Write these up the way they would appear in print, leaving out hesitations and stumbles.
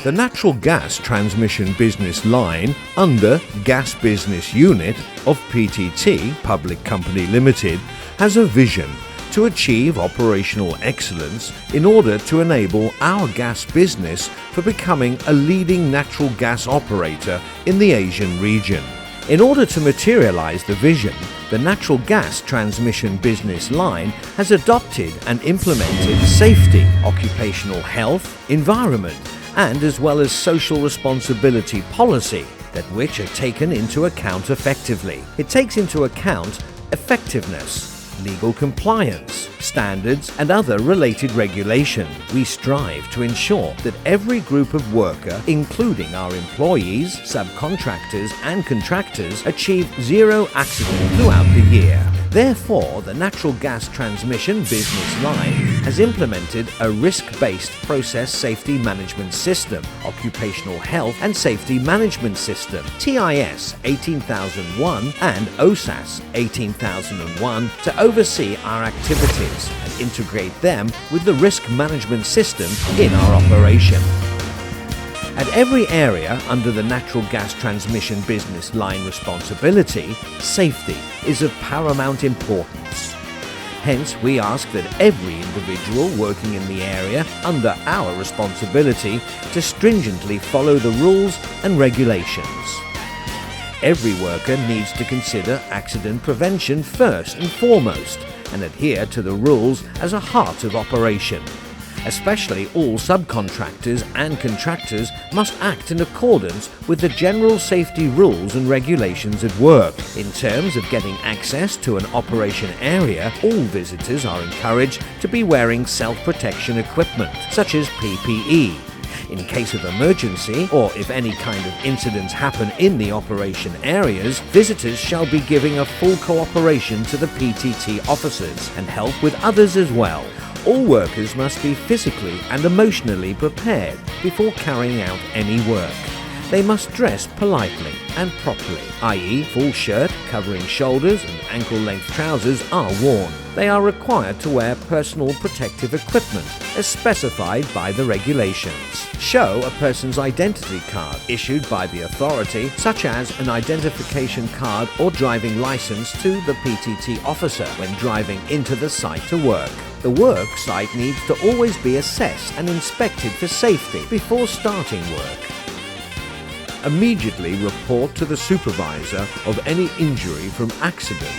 The natural gas transmission business line under Gas Business Unit of PTT Public Company Limited has a vision to achieve operational excellence in order to enable our gas business for becoming a leading natural gas operator in the Asian region. In order to materialize the vision, the natural gas transmission business line has adopted and implemented safety, occupational health, environment, and as well as social responsibility policy that which are taken into account effectively. It takes into account effectiveness, legal compliance, standards and other related regulation. We strive to ensure that every group of worker, including our employees, subcontractors and contractors, achieve zero accident throughout the year. Therefore, the natural gas transmission business line has implemented a risk-based process safety management system, occupational health and safety management system, TIS 18001 and OSAS 18001 to oversee our activities and integrate them with the risk management system in our operation. At every area under the natural gas transmission business line responsibility, safety is of paramount importance. Hence, we ask that every individual working in the area under our responsibility to stringently follow the rules and regulations. Every worker needs to consider accident prevention first and foremost and adhere to the rules as a heart of operation. Especially all subcontractors and contractors must act in accordance with the general safety rules and regulations at work. In terms of getting access to an operation area, all visitors are encouraged to be wearing self-protection equipment, such as PPE. In case of emergency, or if any kind of incidents happen in the operation areas, visitors shall be giving a full cooperation to the PTT officers and help with others as well. All workers must be physically and emotionally prepared before carrying out any work. They must dress politely and properly, i.e. full shirt covering shoulders and ankle-length trousers are worn. They are required to wear personal protective equipment as specified by the regulations. Show a person's identity card issued by the authority, such as an identification card or driving license, to the PTT officer when driving into the site to work. The work site needs to always be assessed and inspected for safety before starting work. Immediately report to the supervisor of any injury from accident,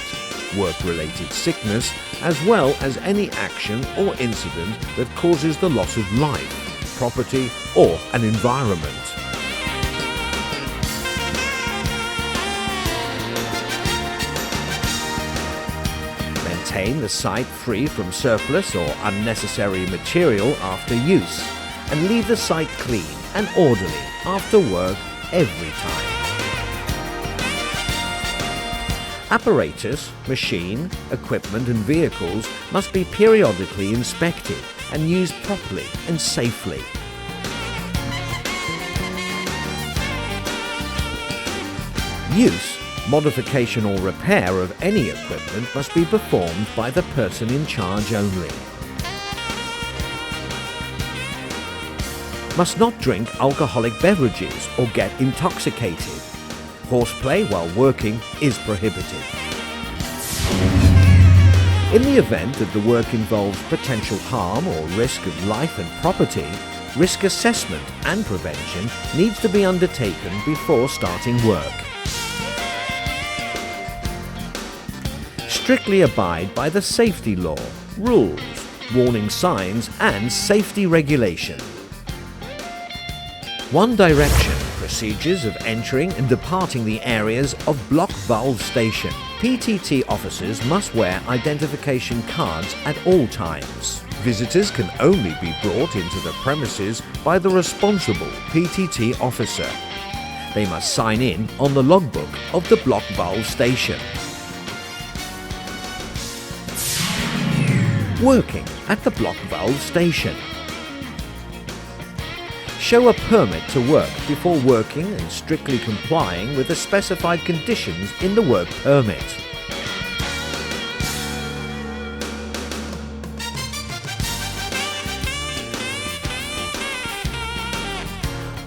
work-related sickness, as well as any action or incident that causes the loss of life, property, or an environment. Maintain the site free from surplus or unnecessary material after use, and leave the site clean and orderly after work every time. Apparatus, machine, equipment and vehicles must be periodically inspected and used properly and safely. Use, modification or repair of any equipment must be performed by the person in charge only. Must not drink alcoholic beverages or get intoxicated. Horseplay while working is prohibited. In the event that the work involves potential harm or risk of life and property, risk assessment and prevention needs to be undertaken before starting work. Strictly abide by the safety law, rules, warning signs and safety regulation. One direction, procedures of entering and departing the areas of block valve station. PTT officers must wear identification cards at all times. Visitors can only be brought into the premises by the responsible PTT officer. They must sign in on the logbook of the block valve station. Working at the block valve station. Show a permit to work before working and strictly complying with the specified conditions in the work permit.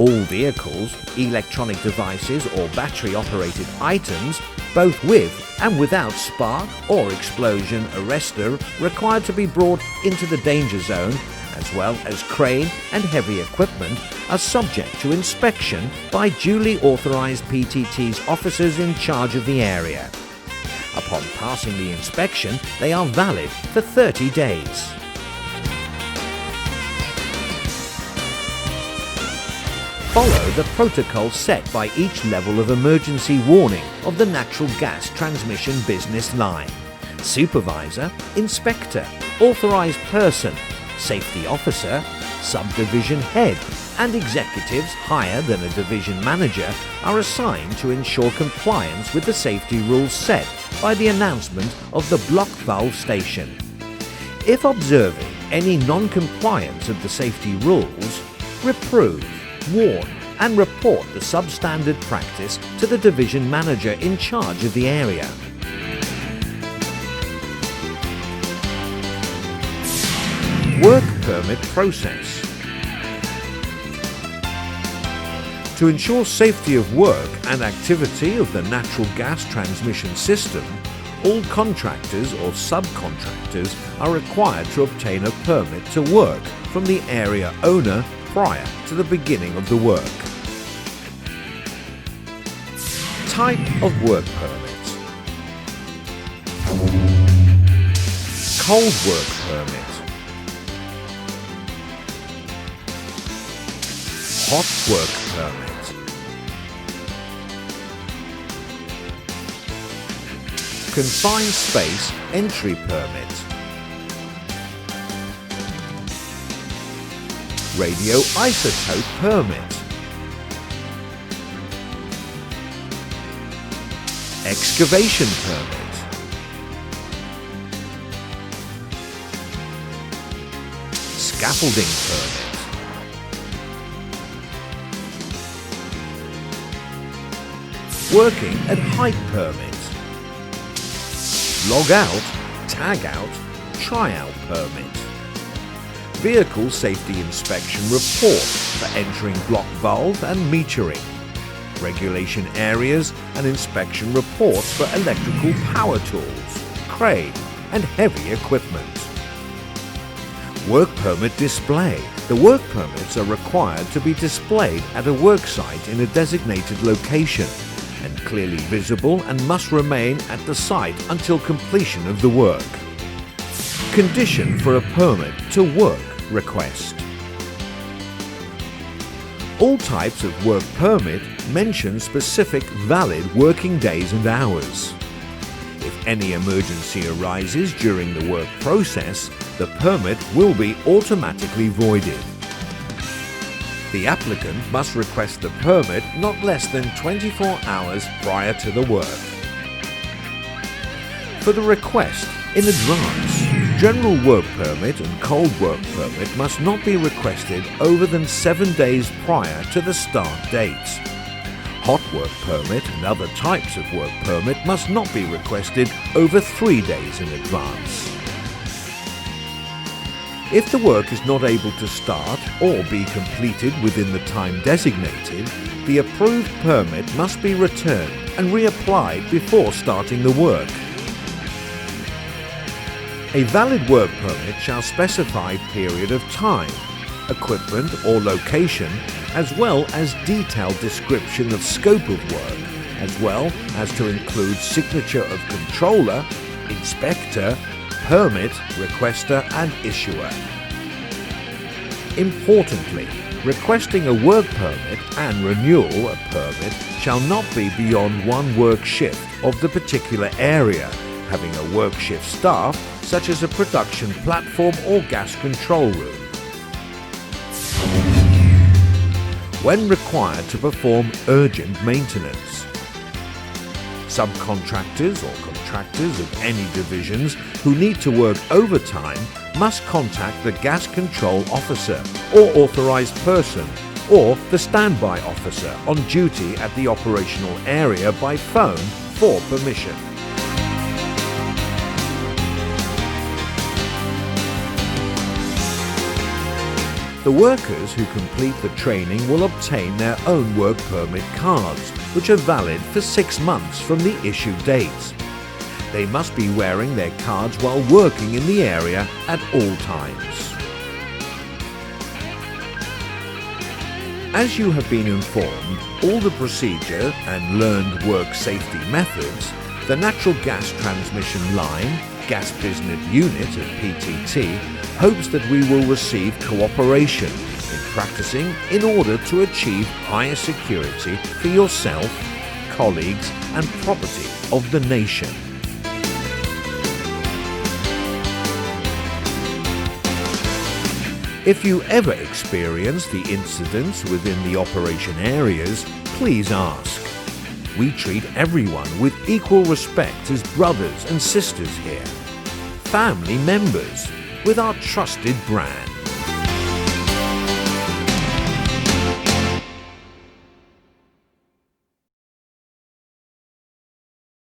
All vehicles, electronic devices or battery-operated items, both with and without spark or explosion arrestor, required to be brought into the danger zone, as well as crane and heavy equipment, are subject to inspection by duly authorized PTT's officers in charge of the area. Upon passing the inspection, they are valid for 30 days. Follow the protocol set by each level of emergency warning of the natural gas transmission business line. Supervisor, inspector, authorized person, safety officer, subdivision head, and executives higher than a division manager are assigned to ensure compliance with the safety rules set by the announcement of the block valve station. If observing any non-compliance of the safety rules, reprove, warn and report the substandard practice to the division manager in charge of the area. Work permit process. To ensure safety of work and activity of the natural gas transmission system, all contractors or subcontractors are required to obtain a permit to work from the area owner prior to the beginning of the work. Type of work permit. Cold work permit. Hot work permit. Confined space entry permit. Radioisotope permit. Excavation permit. Scaffolding permit. Working at height permit. Log out, tag out, try out permit. Vehicle safety inspection report for entering block valve and metering. Regulation areas and inspection reports for electrical power tools, crane and heavy equipment. Work permit display. The work permits are required to be displayed at a work site in a designated location and clearly visible and must remain at the site until completion of the work. Condition for a permit to work request. All types of work permit mention specific valid working days and hours. If any emergency arises during the work process, the permit will be automatically voided. The applicant must request the permit not less than 24 hours prior to the work. For the request in advance, general work permit and cold work permit must not be requested over than 7 days prior to the start dates. Hot work permit and other types of work permit must not be requested over 3 days in advance. If the work is not able to start or be completed within the time designated, the approved permit must be returned and reapplied before starting the work. A valid work permit shall specify period of time, equipment or location, as well as detailed description of scope of work, as well as to include signature of controller, inspector, permit, requester and issuer. Importantly, requesting a work permit and renewal of permit shall not be beyond one work shift of the particular area, having a work shift staff such as a production platform or gas control room. When required to perform urgent maintenance. Subcontractors or contractors of any divisions who need to work overtime must contact the gas control officer or authorized person or the standby officer on duty at the operational area by phone for permission. The workers who complete the training will obtain their own work permit cards, which are valid for 6 months from the issue date. They must be wearing their cards while working in the area at all times. As you have been informed, all the procedure and learned work safety methods, the natural gas transmission line, gas business unit of PTT hopes that we will receive cooperation in practicing in order to achieve higher security for yourself, colleagues and property of the nation. If you ever experience the incidents within the operation areas, please ask. We treat everyone with equal respect as brothers and sisters here, family members with our trusted brand.